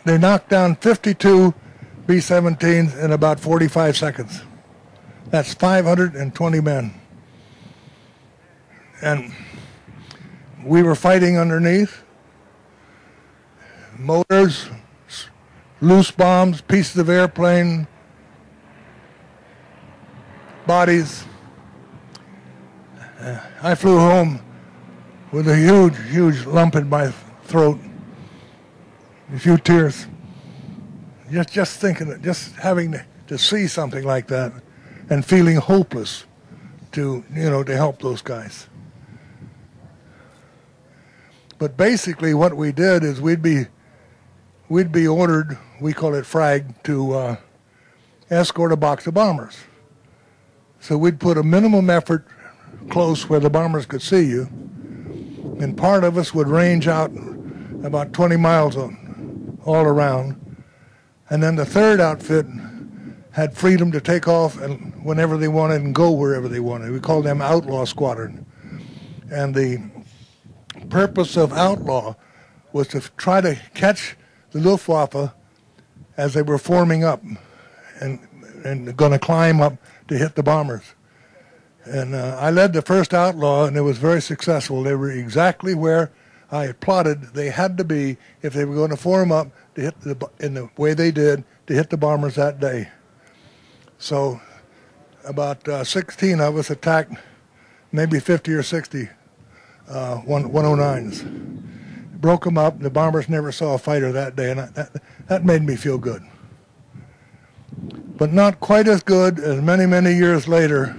They knocked down 52 B-17s in about 45 seconds. That's 520 men. And we were fighting underneath. Motors, loose bombs, pieces of airplane, bodies. I flew home with a huge, huge lump in my throat, a few tears. Just thinking, just having to see something like that and feeling hopeless to help those guys. But basically what we did is we'd be ordered, we call it frag, to escort a box of bombers. So we'd put a minimum effort close where the bombers could see you, and part of us would range out about 20 miles all around, and then the third outfit had freedom to take off and whenever they wanted and go wherever they wanted. We called them Outlaw Squadron. And the purpose of Outlaw was to try to catch the Luftwaffe as they were forming up and going to climb up to hit the bombers. And I led the first Outlaw, and it was very successful. They were exactly where I had plotted they had to be if they were going to form up to hit in the way they did to hit the bombers that day. So about 16 of us attacked maybe 50 or 60 109s. Broke them up. The bombers never saw a fighter that day, and that made me feel good. But not quite as good as many, many years later.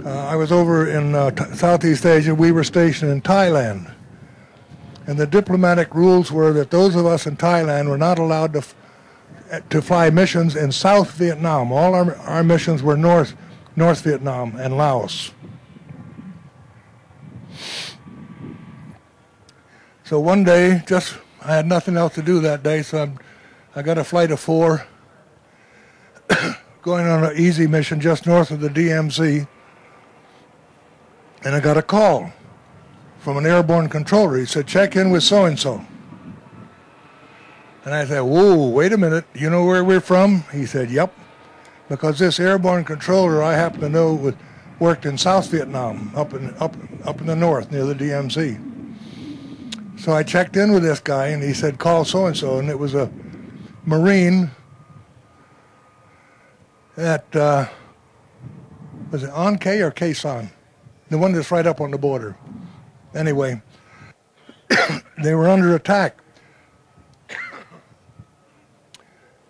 I was over in Southeast Asia. We were stationed in Thailand. And the diplomatic rules were that those of us in Thailand were not allowed to fly missions in South Vietnam. All our missions were North Vietnam and Laos. So one day, I had nothing else to do that day, so I got a flight of 4 going on an easy mission just north of the DMZ, and I got a call from an airborne controller. He said, check in with so-and-so. And I said, whoa, wait a minute, you know where we're from? He said, yep, because this airborne controller I happen to know worked in South Vietnam, up in the north near the DMZ. So I checked in with this guy, and he said, call so-and-so, and it was a Marine at, was it An Khe or Khe San? The one that's right up on the border. Anyway, they were under attack.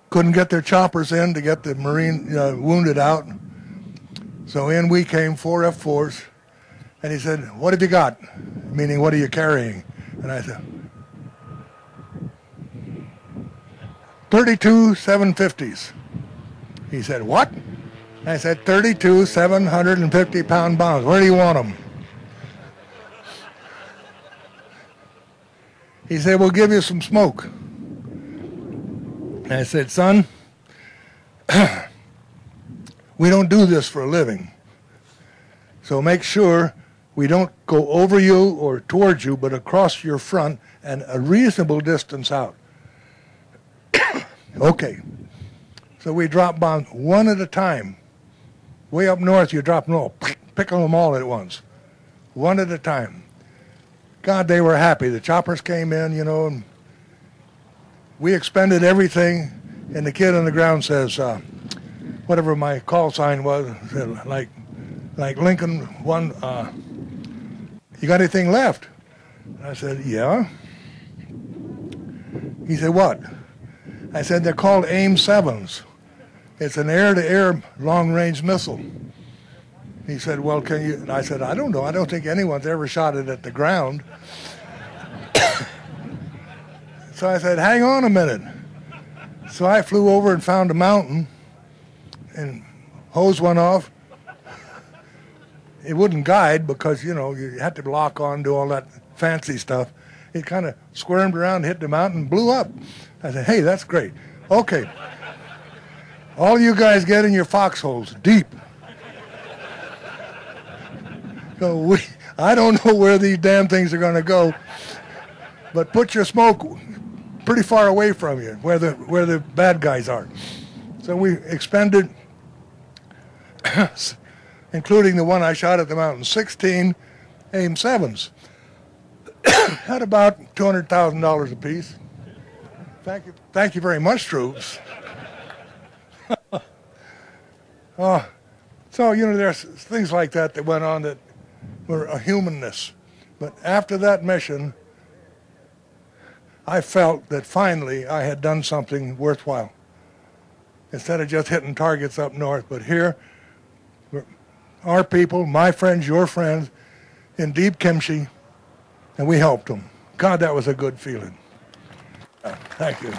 Couldn't get their choppers in to get the Marine wounded out. So in we came, 4 F-4s, and he said, what have you got? Meaning, what are you carrying? And I said, 32 750s. He said, what? I said, 32 750-pound bombs. Where do you want them? He said, we'll give you some smoke. And I said, son, we don't do this for a living. So make sure we don't go over you or towards you, but across your front and a reasonable distance out. Okay. So we drop bombs one at a time. Way up north, you drop them all, pick them all at once, one at a time. God, they were happy. The choppers came in, and we expended everything, and the kid on the ground says, whatever my call sign was, said, like Lincoln one, you got anything left? I said, yeah. He said, what? I said, they're called AIM-7s. It's an air-to-air long-range missile. He said, well, can you? And I said, I don't know. I don't think anyone's ever shot it at the ground. So I said, hang on a minute. So I flew over and found a mountain, and hose went off. It wouldn't guide because, you had to lock on, do all that fancy stuff. It kind of squirmed around, hit the mountain, and blew up. I said, hey, that's great. Okay. All you guys get in your foxholes, deep. So I don't know where these damn things are going to go, but put your smoke pretty far away from you, where the bad guys are. So we expended, including the one I shot at the mountain, 16 AIM-7s. At about $200,000 apiece. Thank you very much, troops. So, you know, there's things like that that went on that were a humanness. But after that mission, I felt that finally I had done something worthwhile. Instead of just hitting targets up north, but here, our people, my friends, your friends, in deep kimchi, and we helped them. God, that was a good feeling. Thank you.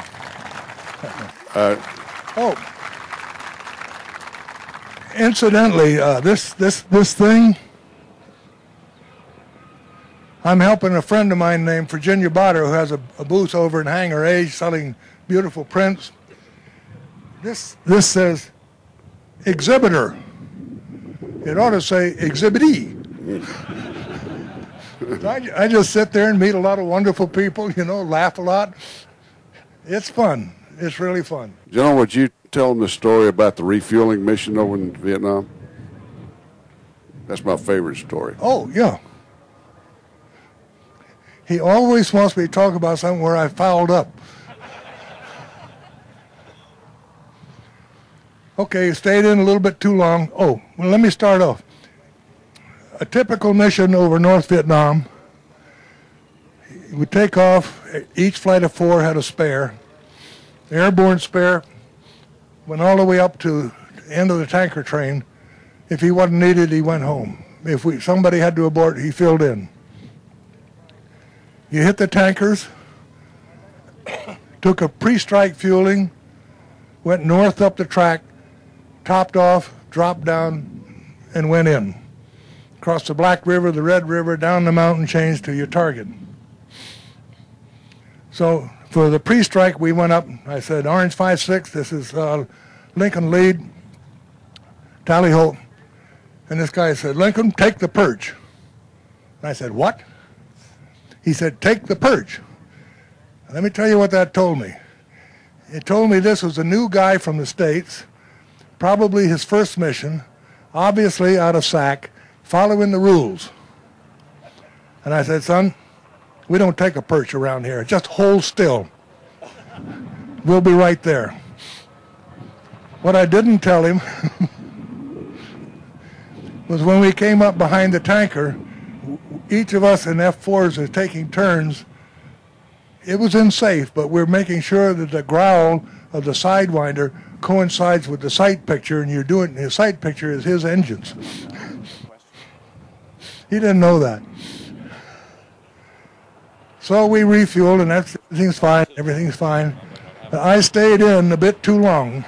Incidentally, this thing, I'm helping a friend of mine named Virginia Botter, who has a booth over in Hangar A selling beautiful prints. This says exhibitor. It ought to say exhibitee. I just sit there and meet a lot of wonderful people, you know, laugh a lot. It's fun. It's really fun. General, would you tell them the story about the refueling mission over in Vietnam? That's my favorite story. Oh, yeah. He always wants me to talk about something where I fouled up. Okay, stayed in a little bit too long. Oh, well, let me start off. A typical mission over North Vietnam, you would take off, each flight of 4 had a spare. The airborne spare went all the way up to the end of the tanker train. If he wasn't needed, he went home. If somebody had to abort, he filled in. You hit the tankers, took a pre-strike fueling, went north up the track, topped off, dropped down, and went in. Across the Black River, the Red River, down the mountain chains to your target. So for the pre-strike, we went up. I said, Orange 5-6, this is Lincoln lead, tally ho. And this guy said, Lincoln, take the perch. And I said, what? He said, take the perch. Let me tell you what that told me. It told me this was a new guy from the States, probably his first mission, obviously out of SAC, following the rules. And I said, son, we don't take a perch around here. Just hold still. We'll be right there. What I didn't tell him was when we came up behind the tanker, each of us in F4s are taking turns. It was unsafe, but we're making sure that the growl of the Sidewinder coincides with the sight picture, and the sight picture is his engines. He didn't know that. So we refueled, and everything's fine. Everything's fine. I stayed in a bit too long.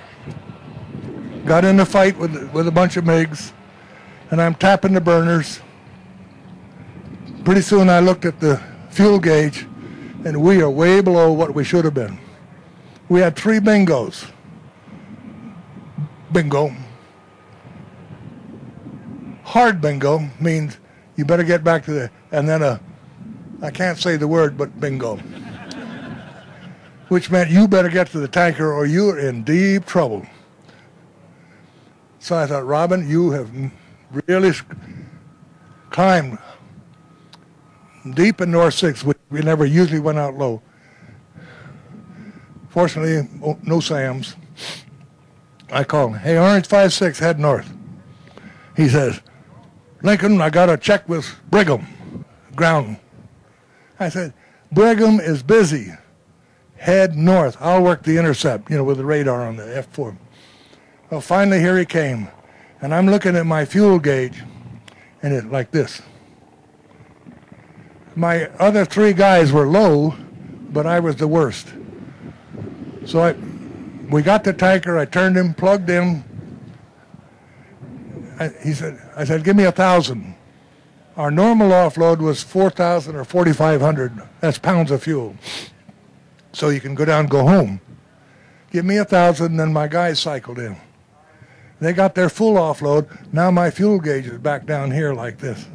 Got in a fight with a bunch of MiGs, and I'm tapping the burners. Pretty soon I looked at the fuel gauge, and we are way below what we should have been. We had 3 bingos. Bingo. Hard bingo means you better get back to the, and then I can't say the word, but bingo. Which meant you better get to the tanker or you're in deep trouble. So I thought, Robin, you have really climbed deep in North 6. We never usually went out low. Fortunately, no SAMs. I called him, hey, Orange 5-6, head north. He says, Lincoln, I got to check with Brigham, ground. I said, Brigham is busy. Head north. I'll work the intercept, you know, with the radar on the F4. Well, finally, here he came. And I'm looking at my fuel gauge, and it's like this. My other 3 guys were low, but I was the worst. So we got the tanker, I turned him, plugged in. I said, give me 1,000. Our normal offload was 4,000 or 4,500. That's pounds of fuel. So you can go down and go home. Give me 1,000, then my guys cycled in. They got their full offload. Now my fuel gauge is back down here like this.